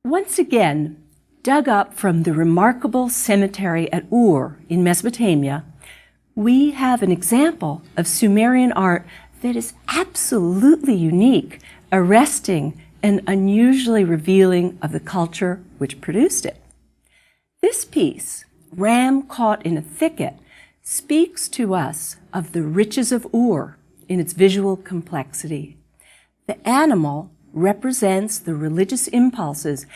Once again, dug up from the remarkable cemetery at Ur in Mesopotamia, we have an example of Sumerian art that is absolutely unique, arresting, and unusually revealing of the culture which produced it. This piece, Ram Caught in a Thicket, speaks to us of the riches of Ur in its visual complexity. The animal represents the religious impulses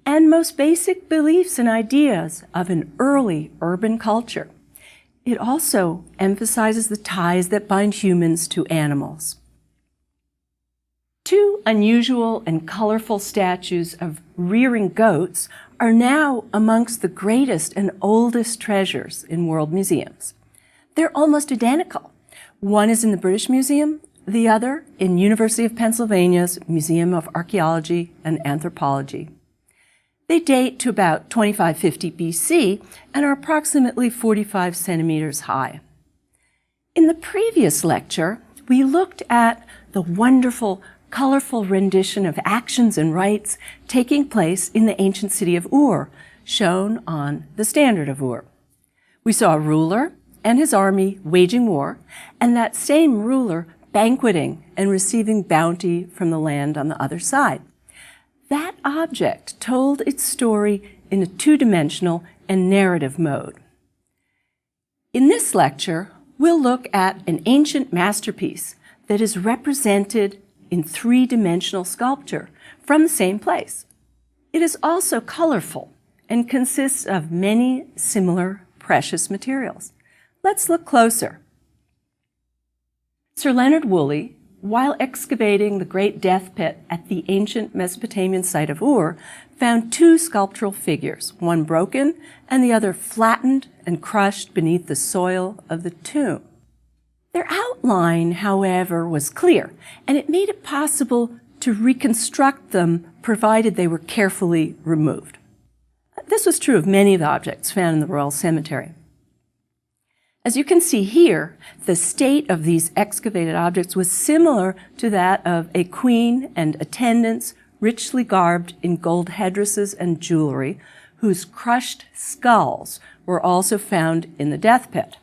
and most basic beliefs and ideas of an early urban culture. It also emphasizes the ties that bind humans to animals. Two unusual and colorful statues of rearing goats are now amongst the greatest and oldest treasures in world museums. They're almost identical. One is in the British Museum, the other in University of Pennsylvania's Museum of Archaeology and Anthropology. They date to about 2550 BC and are approximately 45 centimeters high. In the previous lecture, we looked at the wonderful, colorful rendition of actions and rites taking place in the ancient city of Ur, shown on the standard of Ur. We saw a ruler and his army waging war, and that same ruler banqueting and receiving bounty from the land on the other side. That object told its story in a two-dimensional and narrative mode. In this lecture, we'll look at an ancient masterpiece that is represented in three-dimensional sculpture from the same place. It is also colorful and consists of many similar precious materials. Let's look closer. Sir Leonard Woolley, while excavating the Great Death Pit at the ancient Mesopotamian site of Ur, found two sculptural figures, one broken and the other flattened and crushed beneath the soil of the tomb. Their outline, however, was clear, and it made it possible to reconstruct them provided they were carefully removed. This was true of many of the objects found in the Royal Cemetery. As you can see here, the state of these excavated objects was similar to that of a queen and attendants richly garbed in gold headdresses and jewelry, whose crushed skulls were also found in the death pit.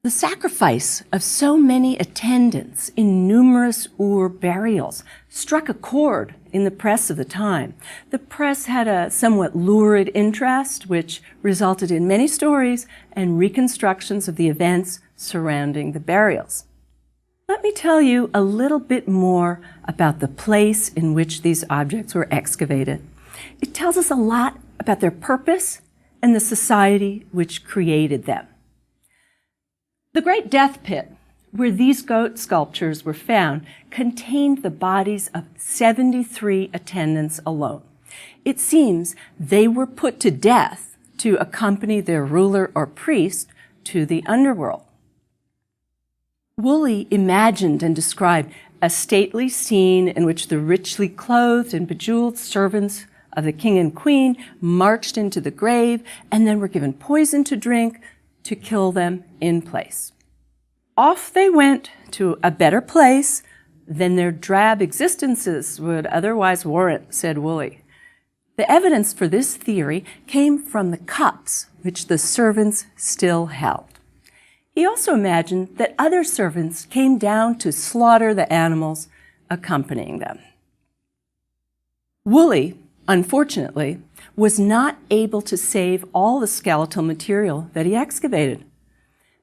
The sacrifice of so many attendants in numerous Ur burials struck a chord in the press of the time. The press had a somewhat lurid interest, which resulted in many stories and reconstructions of the events surrounding the burials. Let me tell you a little bit more about the place in which these objects were excavated. It tells us a lot about their purpose and the society which created them. The Great Death Pit, where these goat sculptures were found, contained the bodies of 73 attendants alone. It seems they were put to death to accompany their ruler or priest to the underworld. Woolley imagined and described a stately scene in which the richly clothed and bejeweled servants of the king and queen marched into the grave and then were given poison to drink to kill them in place. Off they went to a better place than their drab existences would otherwise warrant, said Woolley. The evidence for this theory came from the cups which the servants still held. He also imagined that other servants came down to slaughter the animals accompanying them. Woolley, unfortunately, was not able to save all the skeletal material that he excavated.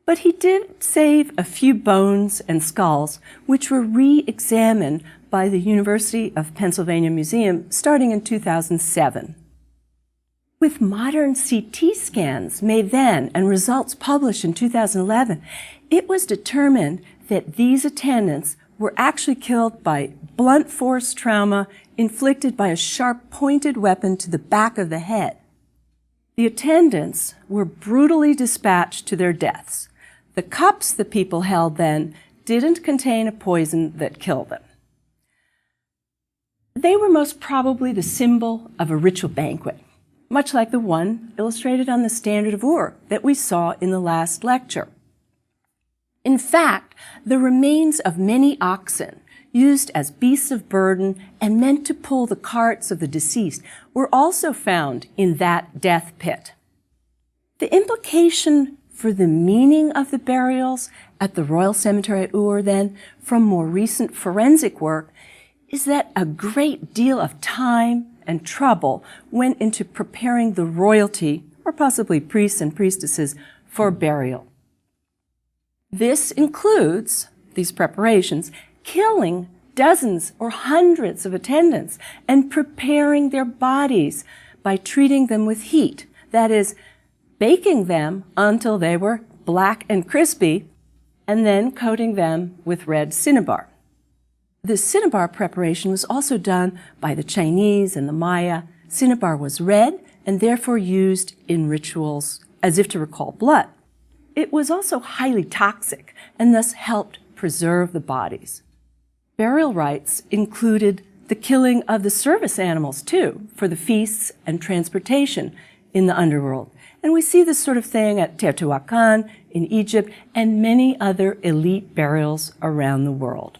But he did save a few bones and skulls, which were re-examined by the University of Pennsylvania Museum starting in 2007. With modern CT scans made then and results published in 2011, it was determined that these attendants were actually killed by blunt force trauma inflicted by a sharp-pointed weapon to the back of the head. The attendants were brutally dispatched to their deaths. The cups the people held then didn't contain a poison that killed them. They were most probably the symbol of a ritual banquet, much like the one illustrated on the standard of Ur that we saw in the last lecture. In fact, the remains of many oxen used as beasts of burden and meant to pull the carts of the deceased, were also found in that death pit. The implication for the meaning of the burials at the Royal Cemetery at Ur, then, from more recent forensic work, is that a great deal of time and trouble went into preparing the royalty, or possibly priests and priestesses, for burial. This includes, these preparations, killing dozens or hundreds of attendants and preparing their bodies by treating them with heat, that is, baking them until they were black and crispy, and then coating them with red cinnabar. The cinnabar preparation was also done by the Chinese and the Maya. Cinnabar was red and therefore used in rituals as if to recall blood. It was also highly toxic and thus helped preserve the bodies. Burial rites included the killing of the service animals, too, for the feasts and transportation in the underworld. And we see this sort of thing at Teotihuacan in Egypt and many other elite burials around the world.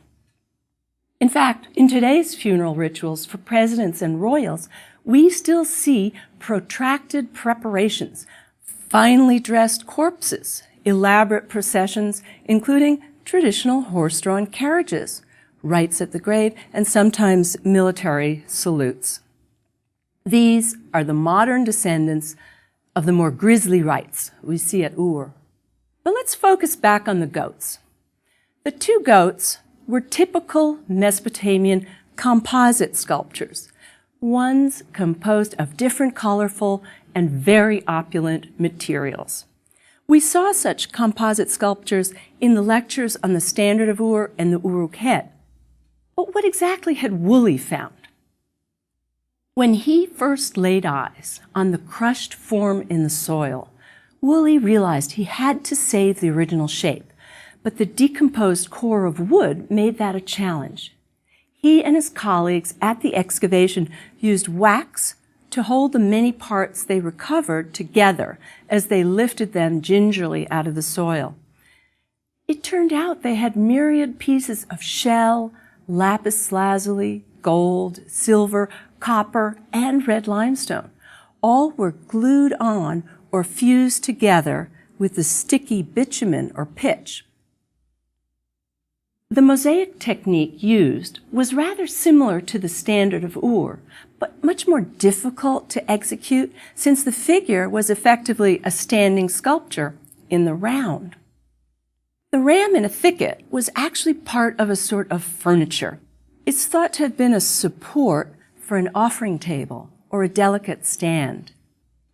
In fact, in today's funeral rituals for presidents and royals, we still see protracted preparations, finely dressed corpses, elaborate processions, including traditional horse-drawn carriages, rites at the grave, and sometimes military salutes. These are the modern descendants of the more grisly rites we see at Ur. But let's focus back on the goats. The two goats were typical Mesopotamian composite sculptures, ones composed of different colorful and very opulent materials. We saw such composite sculptures in the lectures on the Standard of Ur and the Uruk-het. But what exactly had Woolley found? When he first laid eyes on the crushed form in the soil, Woolley realized he had to save the original shape, but the decomposed core of wood made that a challenge. He and his colleagues at the excavation used wax to hold the many parts they recovered together as they lifted them gingerly out of the soil. It turned out they had myriad pieces of shell, lapis lazuli, gold, silver, copper, and red limestone. All were glued on or fused together with the sticky bitumen or pitch. The mosaic technique used was rather similar to the Standard of Ur, but much more difficult to execute since the figure was effectively a standing sculpture in the round. The ram in a thicket was actually part of a sort of furniture. It's thought to have been a support for an offering table or a delicate stand.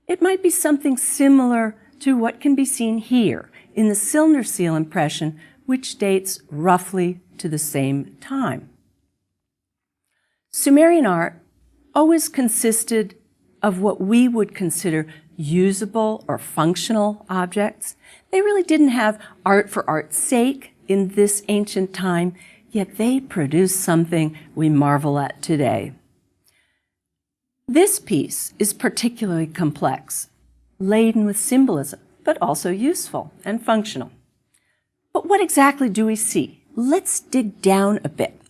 It might be something similar to what can be seen here in the cylinder seal impression, which dates roughly to the same time. Sumerian art always consisted of what we would consider usable or functional objects. They really didn't have art for art's sake in this ancient time, yet they produced something we marvel at today. This piece is particularly complex, laden with symbolism, but also useful and functional. But what exactly do we see? Let's dig down a bit.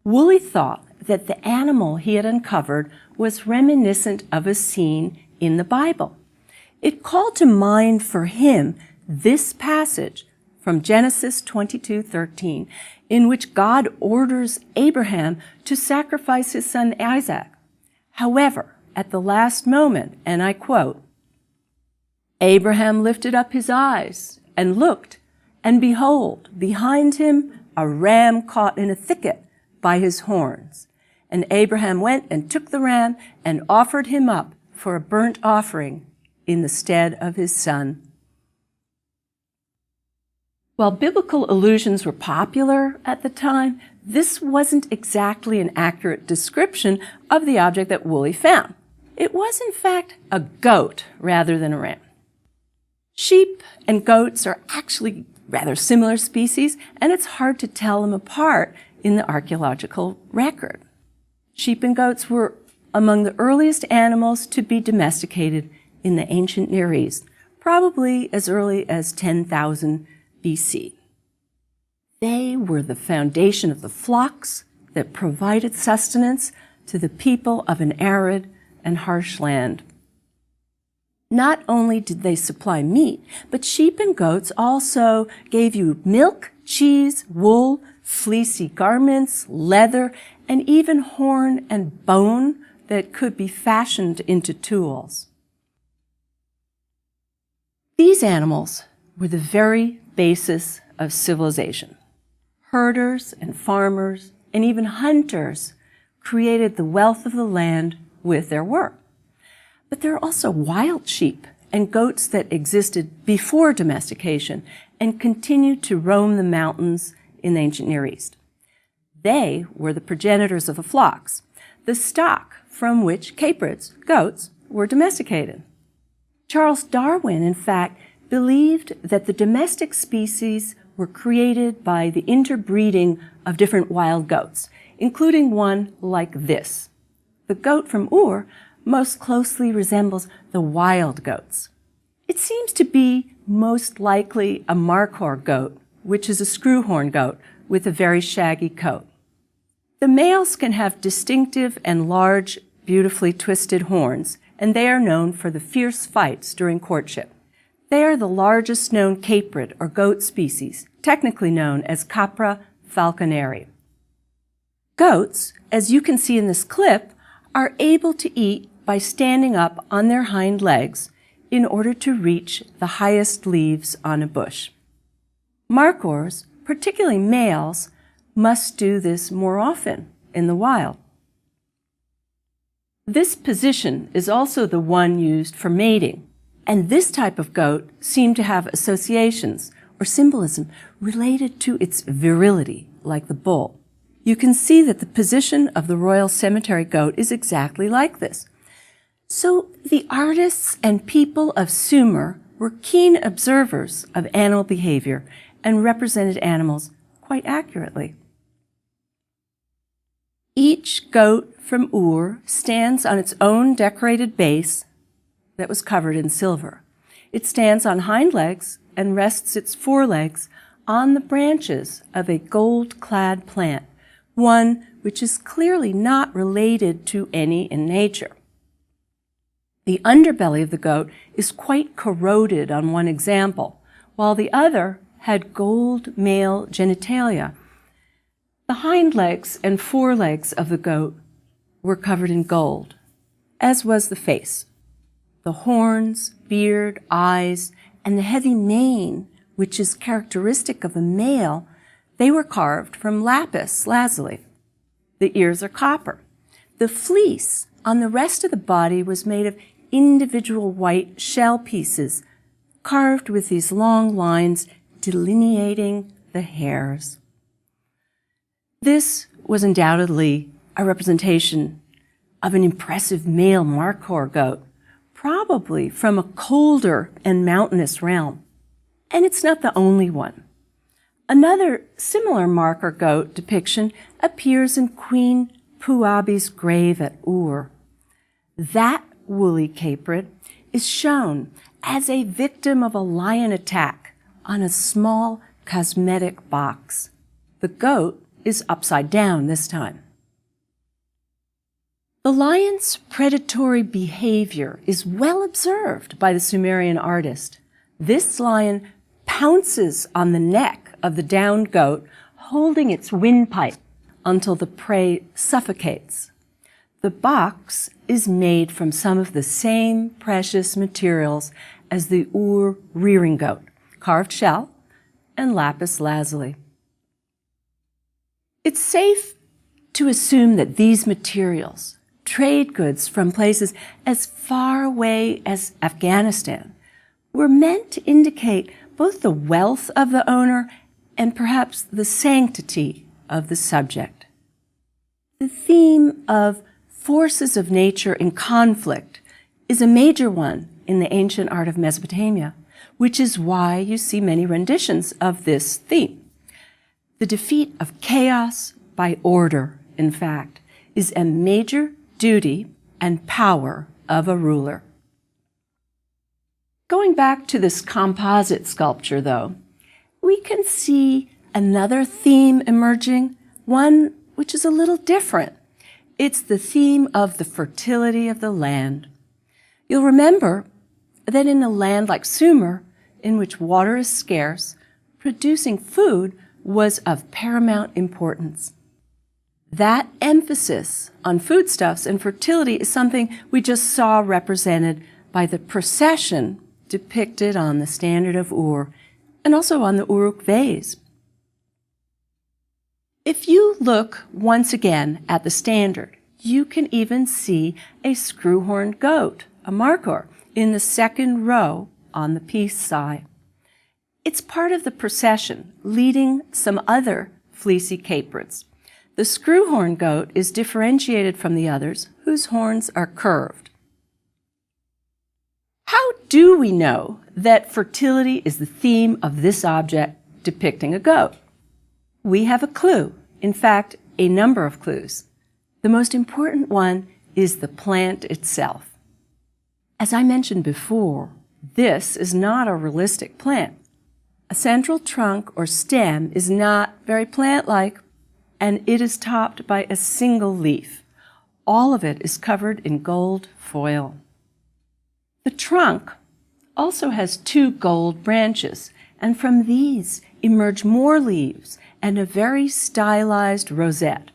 Woolley thought that the animal he had uncovered was reminiscent of a scene in the Bible. It called to mind for him this passage from Genesis 22:13, in which God orders Abraham to sacrifice his son Isaac. However, at the last moment, and I quote, "Abraham lifted up his eyes and looked, and behold, behind him a ram caught in a thicket by his horns. And Abraham went and took the ram and offered him up for a burnt offering in the stead of his son." While biblical allusions were popular at the time, this wasn't exactly an accurate description of the object that Woolley found. It was, in fact, a goat rather than a ram. Sheep and goats are actually rather similar species, and it's hard to tell them apart in the archaeological record. Sheep and goats were among the earliest animals to be domesticated in the ancient Near East, probably as early as 10,000 BC. They were the foundation of the flocks that provided sustenance to the people of an arid and harsh land. Not only did they supply meat, but sheep and goats also gave you milk, cheese, wool, fleecy garments, leather, and even horn and bone that could be fashioned into tools. These animals were the very basis of civilization. Herders and farmers and even hunters created the wealth of the land with their work. But there are also wild sheep and goats that existed before domestication and continued to roam the mountains in the ancient Near East. They were the progenitors of the flocks, the stock from which caprids, goats, were domesticated. Charles Darwin, in fact, believed that the domestic species were created by the interbreeding of different wild goats, including one like this. The goat from Ur most closely resembles the wild goats. It seems to be most likely a markhor goat, which is a screwhorn goat with a very shaggy coat. The males can have distinctive and large, beautifully twisted horns, and they are known for the fierce fights during courtship. They are the largest known caprid or goat species, technically known as Capra falconeri. Goats, as you can see in this clip, are able to eat by standing up on their hind legs in order to reach the highest leaves on a bush. Markhors, particularly males, must do this more often in the wild. This position is also the one used for mating, and this type of goat seemed to have associations or symbolism related to its virility, like the bull. You can see that the position of the royal cemetery goat is exactly like this. So the artists and people of Sumer were keen observers of animal behavior and represented animals quite accurately. Each goat from Ur stands on its own decorated base that was covered in silver. It stands on hind legs and rests its forelegs on the branches of a gold-clad plant, one which is clearly not related to any in nature. The underbelly of the goat is quite corroded on one example, while the other had gold male genitalia. The hind legs and forelegs of the goat were covered in gold, as was the face. The horns, beard, eyes, and the heavy mane, which is characteristic of a male, they were carved from lapis lazuli. The ears are copper. The fleece on the rest of the body was made of individual white shell pieces, carved with these long lines delineating the hairs. This was undoubtedly a representation of an impressive male markhor goat, probably from a colder and mountainous realm. And it's not the only one. Another similar markhor goat depiction appears in Queen Puabi's grave at Ur. That woolly caprid is shown as a victim of a lion attack on a small cosmetic box. The goat is upside down this time. The lion's predatory behavior is well observed by the Sumerian artist. This lion pounces on the neck of the downed goat, holding its windpipe until the prey suffocates. The box is made from some of the same precious materials as the Ur rearing goat, carved shell and lapis lazuli. It's safe to assume that these materials, trade goods from places as far away as Afghanistan, were meant to indicate both the wealth of the owner and perhaps the sanctity of the subject. The theme of forces of nature in conflict is a major one in the ancient art of Mesopotamia, which is why you see many renditions of this theme. The defeat of chaos by order, in fact, is a major duty and power of a ruler. Going back to this composite sculpture, though, we can see another theme emerging, one which is a little different. It's the theme of the fertility of the land. You'll remember that in a land like Sumer, in which water is scarce, producing food was of paramount importance. That emphasis on foodstuffs and fertility is something we just saw represented by the procession depicted on the standard of Ur and also on the Uruk vase. If you look once again at the standard, you can even see a screw-horned goat, a markhor, in the second row on the peace side. It's part of the procession, leading some other fleecy caprins. The screw-horned goat is differentiated from the others, whose horns are curved. How do we know that fertility is the theme of this object depicting a goat? We have a clue, in fact, a number of clues. The most important one is the plant itself. As I mentioned before, this is not a realistic plant. A central trunk or stem is not very plant-like, and it is topped by a single leaf. All of it is covered in gold foil. The trunk also has 2 gold branches, and from these emerge more leaves and a very stylized rosette.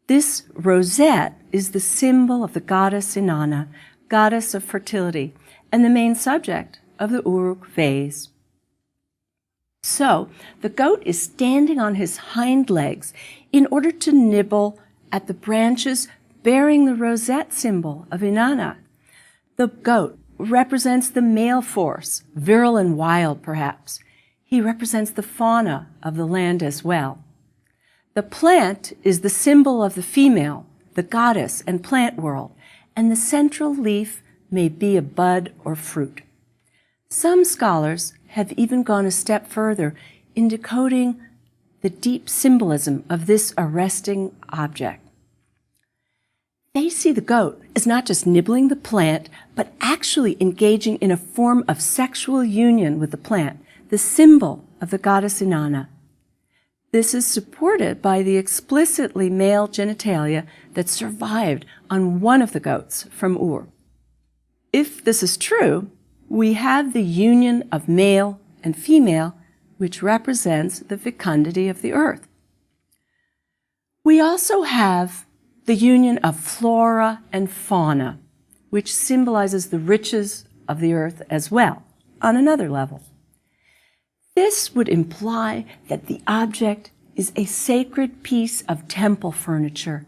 This rosette is the symbol of the goddess Inanna, goddess of fertility, and the main subject of the Uruk vase. So, the goat is standing on his hind legs in order to nibble at the branches bearing the rosette symbol of Inanna. The goat represents the male force, virile and wild perhaps. He represents the fauna of the land as well. The plant is the symbol of the female, the goddess and plant world, and the central leaf may be a bud or fruit. Some scholars have even gone a step further in decoding the deep symbolism of this arresting object. They see the goat as not just nibbling the plant, but actually engaging in a form of sexual union with the plant, the symbol of the goddess Inanna. This is supported by the explicitly male genitalia that survived on one of the goats from Ur. If this is true, we have the union of male and female, which represents the fecundity of the earth. We also have the union of flora and fauna, which symbolizes the riches of the earth as well, on another level. This would imply that the object is a sacred piece of temple furniture,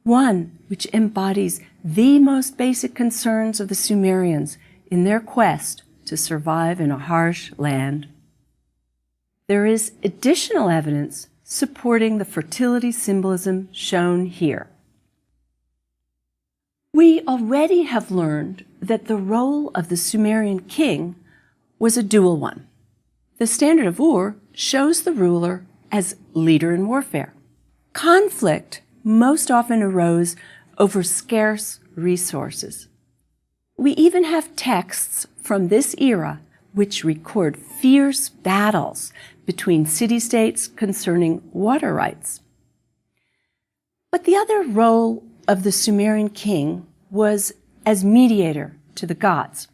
one which embodies the most basic concerns of the Sumerians in their quest to survive in a harsh land. There is additional evidence supporting the fertility symbolism shown here. We already have learned that the role of the Sumerian king was a dual one. The standard of Ur shows the ruler as leader in warfare. Conflict most often arose over scarce resources. We even have texts from this era which record fierce battles between city-states concerning water rights. But the other role of the Sumerian king was as mediator to the gods.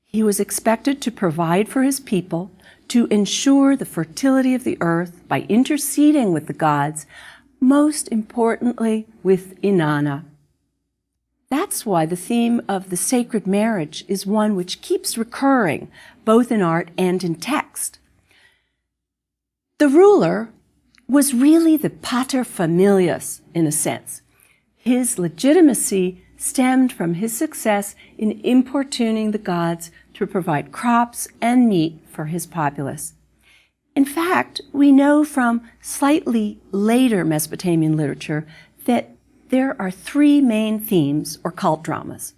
He was expected to provide for his people, to ensure the fertility of the earth by interceding with the gods, most importantly with Inanna. That's why the theme of the sacred marriage is one which keeps recurring, both in art and in text. The ruler was really the pater familias, in a sense. His legitimacy stemmed from his success in importuning the gods to provide crops and meat for his populace. In fact, we know from slightly later Mesopotamian literature that there are 3 main themes or cult dramas.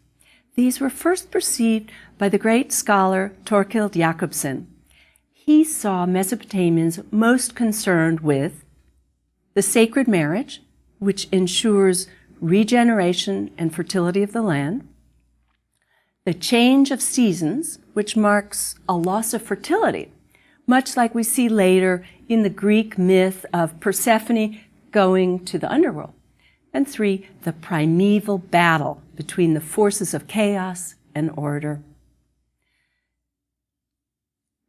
These were first perceived by the great scholar Thorkild Jacobsen. He saw Mesopotamians most concerned with the sacred marriage, which ensures regeneration and fertility of the land, the change of seasons, which marks a loss of fertility, much like we see later in the Greek myth of Persephone going to the underworld. And 3, the primeval battle between the forces of chaos and order.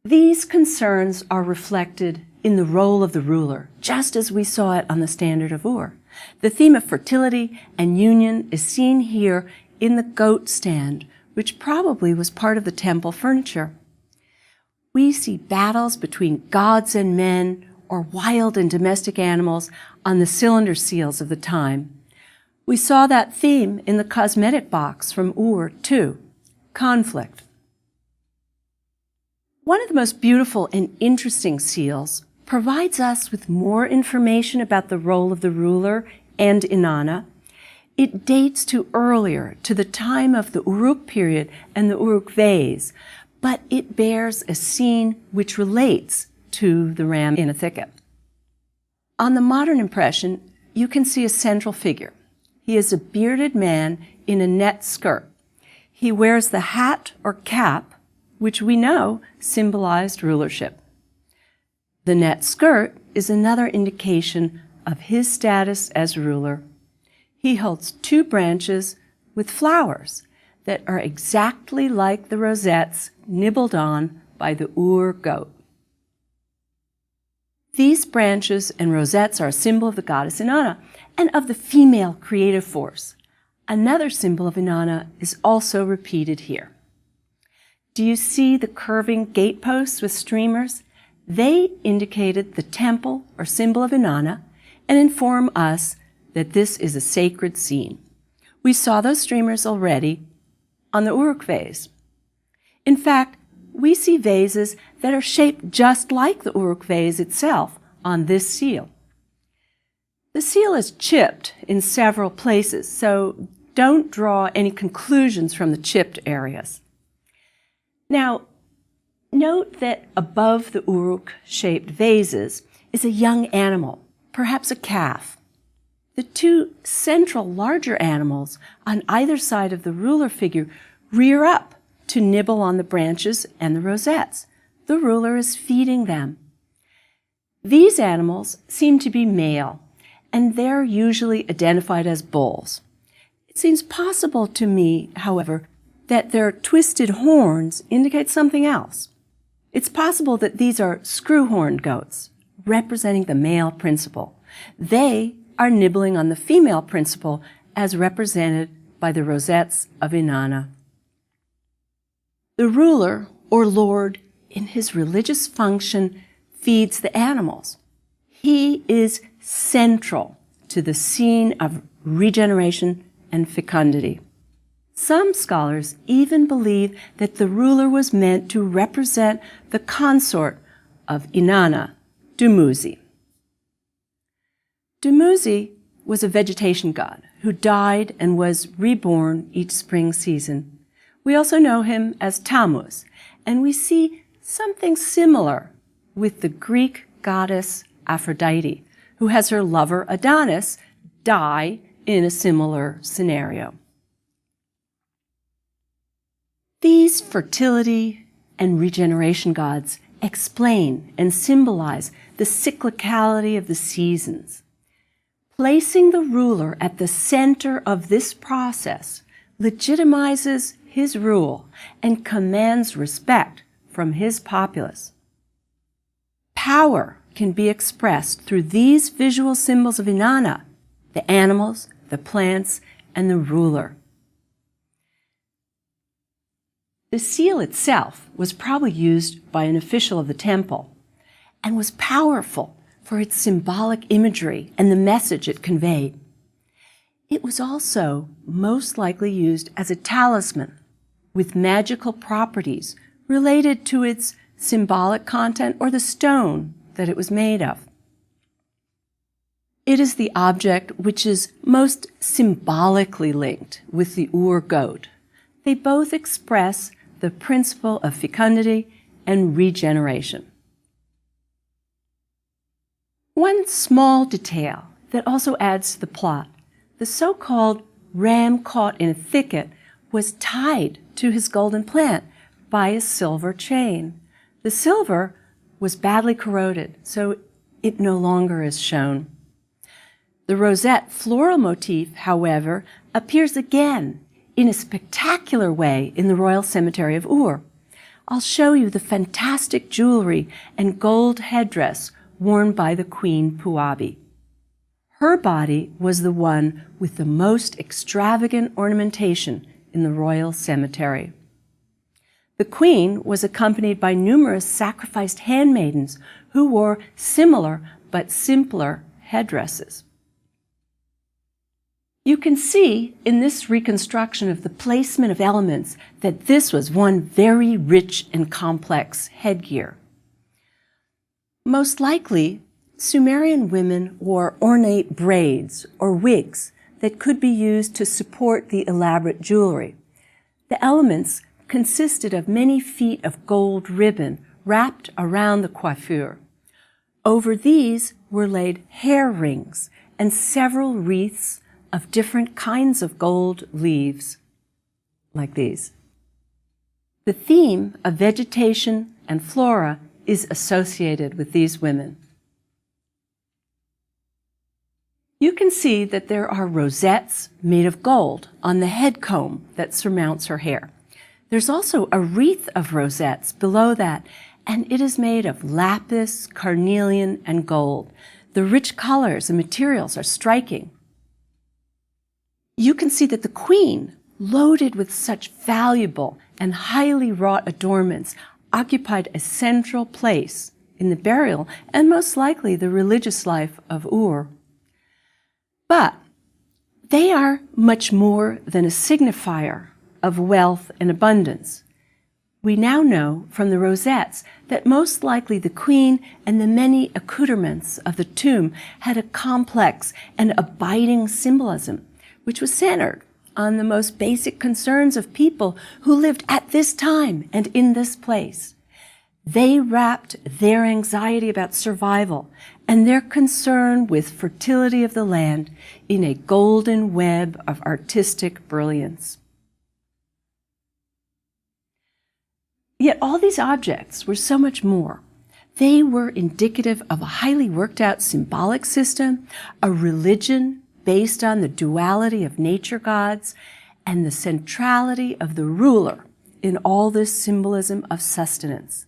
These concerns are reflected in the role of the ruler, just as we saw it on the Standard of Ur. The theme of fertility and union is seen here in the goat stand, which probably was part of the temple furniture. We see battles between gods and men, or wild and domestic animals, on the cylinder seals of the time. We saw that theme in the cosmetic box from Ur, too, conflict. One of the most beautiful and interesting seals provides us with more information about the role of the ruler and Inanna. It dates to earlier, to the time of the Uruk period and the Uruk vase, but it bears a scene which relates to the ram in a thicket. On the modern impression, you can see a central figure. He is a bearded man in a net skirt. He wears the hat or cap, which we know symbolized rulership. The net skirt is another indication of his status as ruler. He holds 2 branches with flowers that are exactly like the rosettes nibbled on by the Ur goat. These branches and rosettes are a symbol of the goddess Inanna and of the female creative force. Another symbol of Inanna is also repeated here. Do you see the curving gateposts with streamers? They indicated the temple or symbol of Inanna and inform us that this is a sacred scene. We saw those streamers already on the Uruk vase. In fact, we see vases that are shaped just like the Uruk vase itself on this seal. The seal is chipped in several places, so don't draw any conclusions from the chipped areas. Now, note that above the Uruk-shaped vases is a young animal, perhaps a calf. The 2 central larger animals on either side of the ruler figure rear up to nibble on the branches and the rosettes. The ruler is feeding them. These animals seem to be male, and they're usually identified as bulls. It seems possible to me, however, that their twisted horns indicate something else. It's possible that these are screw-horned goats, representing the male principle. They are nibbling on the female principle as represented by the rosettes of Inanna. The ruler, or lord, in his religious function, feeds the animals. He is central to the scene of regeneration and fecundity. Some scholars even believe that the ruler was meant to represent the consort of Inanna, Dumuzi. Dumuzi was a vegetation god who died and was reborn each spring season. We also know him as Tammuz, and we see something similar with the Greek goddess Aphrodite, who has her lover Adonis die in a similar scenario. These fertility and regeneration gods explain and symbolize the cyclicality of the seasons. Placing the ruler at the center of this process legitimizes his rule and commands respect from his populace. Power can be expressed through these visual symbols of Inanna, the animals, the plants, and the ruler. The seal itself was probably used by an official of the temple and was powerful for its symbolic imagery and the message it conveyed. It was also most likely used as a talisman with magical properties related to its symbolic content or the stone that it was made of. It is the object which is most symbolically linked with the Ur goat. They both express the principle of fecundity and regeneration. One small detail that also adds to the plot, the so-called ram caught in a thicket was tied to his golden plant by a silver chain. The silver was badly corroded, so it no longer is shown. The rosette floral motif, however, appears again in a spectacular way in the Royal Cemetery of Ur. I'll show you the fantastic jewelry and gold headdress worn by the Queen Puabi. Her body was the one with the most extravagant ornamentation in the Royal Cemetery. The Queen was accompanied by numerous sacrificed handmaidens who wore similar but simpler headdresses. You can see in this reconstruction of the placement of elements that this was one very rich and complex headgear. Most likely, Sumerian women wore ornate braids or wigs that could be used to support the elaborate jewelry. The elements consisted of many feet of gold ribbon wrapped around the coiffure. Over these were laid hair rings and several wreaths of different kinds of gold leaves, like these. The theme of vegetation and flora is associated with these women. You can see that there are rosettes made of gold on the head comb that surmounts her hair. There's also a wreath of rosettes below that, and it is made of lapis, carnelian, and gold. The rich colors and materials are striking. You can see that the Queen, loaded with such valuable and highly wrought adornments, occupied a central place in the burial and most likely the religious life of Ur. But they are much more than a signifier of wealth and abundance. We now know from the rosettes that most likely the Queen and the many accoutrements of the tomb had a complex and abiding symbolism, which was centered on the most basic concerns of people who lived at this time and in this place. They wrapped their anxiety about survival and their concern with fertility of the land in a golden web of artistic brilliance. Yet all these objects were so much more. They were indicative of a highly worked out symbolic system, a religion based on the duality of nature gods, and the centrality of the ruler in all this symbolism of sustenance.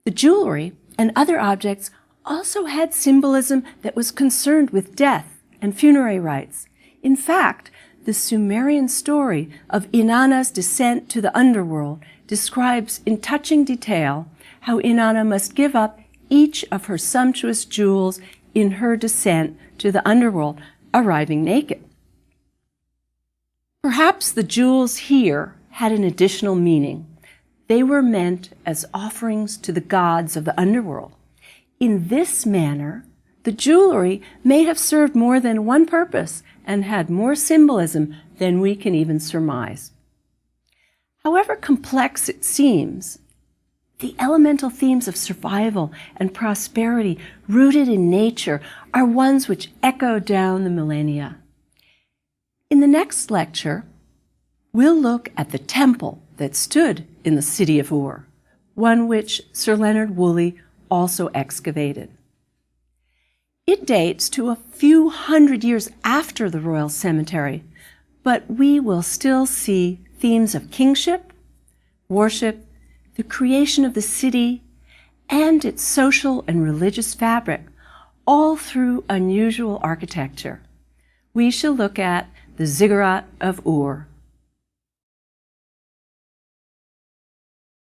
The jewelry and other objects also had symbolism that was concerned with death and funerary rites. In fact, the Sumerian story of Inanna's descent to the underworld describes in touching detail how Inanna must give up each of her sumptuous jewels in her descent to the underworld, arriving naked. Perhaps the jewels here had an additional meaning. They were meant as offerings to the gods of the underworld. In this manner, the jewelry may have served more than one purpose and had more symbolism than we can even surmise. However complex it seems, the elemental themes of survival and prosperity rooted in nature are ones which echo down the millennia. In the next lecture, we'll look at the temple that stood in the city of Ur, one which Sir Leonard Woolley also excavated. It dates to a few hundred years after the Royal Cemetery, but we will still see themes of kingship, worship, the creation of the city, and its social and religious fabric, all through unusual architecture. We shall look at the ziggurat of Ur.